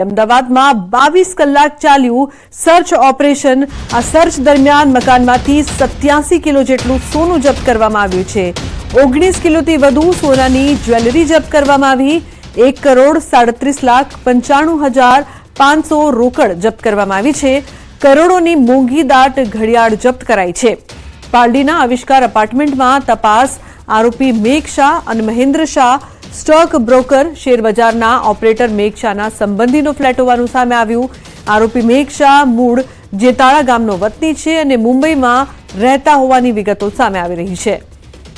અમદાવાદમાં 22 કલાક ચાલ્યું સર્ચ ઓપરેશન। આ સર્ચ દરમિયાન મકાનમાંથી 87 કિલો જેટલું સોનું જપ્ત કરવામાં આવ્યું છે। 19 કિલોથી વધુ સોનાની જ્વેલરી જપ્ત કરવામાં આવી। 1,37,95,500 રોકડ જપ્ત કરવામાં આવી છે। કરોડોની મોંઘી દાટ ઘડિયાળ જપ્ત કરાઈ છે। પાલડીના આવિષ્કાર એપાર્ટમેન્ટમાં તપાસ। આરોપી મેઘ શાહ અને મહેન્દ્ર શાહ સ્ટોક બ્રોકર શેરબજારના ઓપરેટર મેઘ શાહના સંબંધીનો ફ્લેટ હોવાનું સામે આવ્યું। આરોપી મેઘ શાહ મૂળ જેતાળા ગામનો વતની છે અને મુંબઈમાં રહેતા હોવાની વિગતો સામે આવી રહી છે।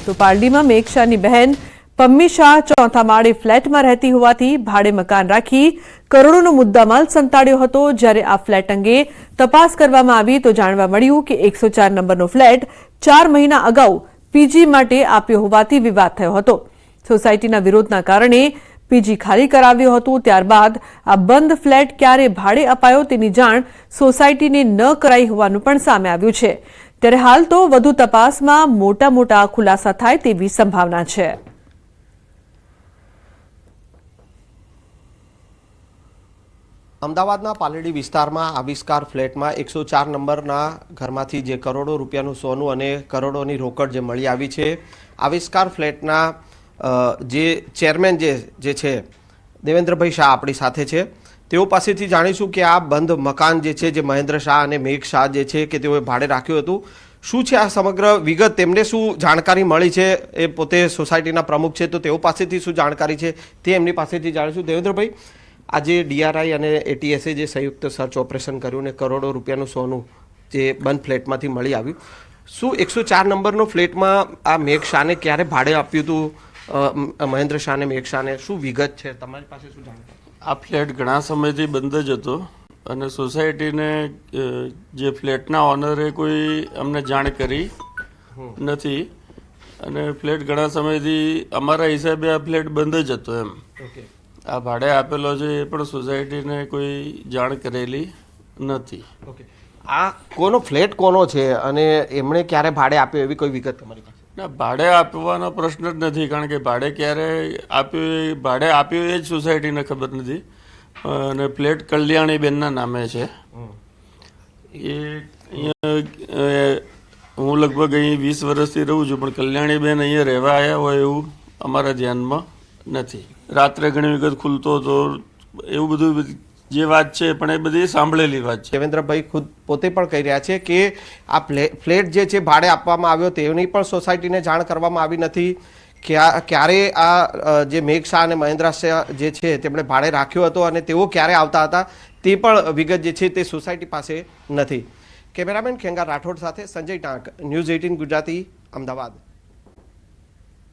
તો પાલડીમાં મેઘ શાહની બહેન પમ્મી શાહ ચોથા માળે ફ્લેટમાં રહેતી હોવાથી ભાડે મકાન રાખી કરોડોનો મુદ્દામાલ સંતાડ્યો હતો। જ્યારે આ ફ્લેટ અંગે તપાસ કરવામાં આવી તો જાણવા મળ્યું કે 104 નંબરનો ફ્લેટ 4 મહિના અગાઉ પીજી માટે આપ્યો હોવાથી વિવાદ થયો હતો। સોસાયટીના વિરોધના કારણે પીજી ખાલી કરાવ્યો હતો। ત્યારબાદ આ બંધ ફ્લેટ ક્યારે ભાડે અપાયો તેની જાણ સોસાયટીને ન કરાઈ હોવાનું પણ સામે આવ્યું છે। ત્યારે હાલ તો વધુ તપાસમાં મોટા ખુલાસા થાય તેવી સંભાવના છે। અમદાવાદના પાલડી વિસ્તારમાં આવિષ્કાર ફ્લેટમાં 104 નંબરના ઘરમાંથી જે કરોડો રૂપિયાનું સોનું અને કરોડોની રોકડ જે મળી આવી છે। આવિષ્કાર ફ્લેટના જે ચેરમેન જે છે દેવેન્દ્રભાઈ શાહ આપણી સાથે છે। તેઓ પાસેથી જાણીશું કે આ બંધ મકાન જે છે જે મહેન્દ્ર શાહ અને મેઘ શાહ જે છે કે તેઓએ ભાડે રાખ્યું હતું, શું છે આ સમગ્ર વિગત, તેમને શું જાણકારી મળી છે? એ પોતે સોસાયટીના પ્રમુખ છે તો તેઓ પાસેથી શું જાણકારી છે તે એમની પાસેથી જાણીશું। દેવેન્દ્રભાઈ, આજે ડીઆરઆઈ અને એટીએસે જે સંયુક્ત સર્ચ ઓપરેશન કર્યું ને કરોડો રૂપિયાનું સોનું જે બંધ ફ્લેટમાંથી મળી આવ્યું, શું 104 નંબરનો ફ્લેટમાં આ મેઘ શાહને ક્યારે ભાડે આપ્યું હતું? મહેન્દ્ર શાહને મેઘ શાહને શું વિગત છે તમારી પાસે, શું જાણકારી? આ ફ્લેટ ઘણા સમયથી બંધ જ હતો અને સોસાયટીને જે ફ્લેટના ઓનરે કોઈ અમને જાણ કરી નથી અને ફ્લેટ ઘણા સમયથી અમારા હિસાબે આ ફ્લેટ બંધ જ હતો એમ। આ ભાડે આપેલો છે એ પણ સોસાયટીને કોઈ જાણ કરેલી નથી। આ કોનો ફ્લેટ કોનો છે અને એમણે ક્યારે ભાડે આપ્યો એવી કોઈ વિગત તમારી પાસે? ના, ભાડે આપવાનો પ્રશ્ન જ નથી, કારણ કે ભાડે ક્યારે આપ્યું એ જ સોસાયટીને ખબર નથી અને ફ્લેટ કલ્યાણીબેનના નામે છે। એ અહીંયા હું લગભગ અહીં 20 વર્ષથી રહું છું પણ કલ્યાણીબેન અહીંયા રહેવા આવ્યા હોય એવું અમારા ધ્યાનમાં નથી। રાત્રે ઘણી વખત ખુલતો હતો એવું બધું જે વાત છે પણ એ બધી સાંભળેલી વાત છે। દેવેન્દ્રભાઈ ખુદ પોતે પણ કહી રહ્યા છે કે આ ફ્લેટ જે છે ભાડે આપવામાં આવ્યો તેની પણ સોસાયટીને જાણ કરવામાં આવી નથી। ક્યારે આ જે મેઘ શાહ અને મહેન્દ્ર શાહ જે છે તેમણે ભાડે રાખ્યો હતો અને તેઓ ક્યારે આવતા હતા તે પણ વિગત જે છે તે સોસાયટી પાસે નથી। કેમેરામેન ખેંગાર રાઠોડ સાથે સંજય ટાંક, ન્યૂઝ 18 ગુજરાતી, અમદાવાદ।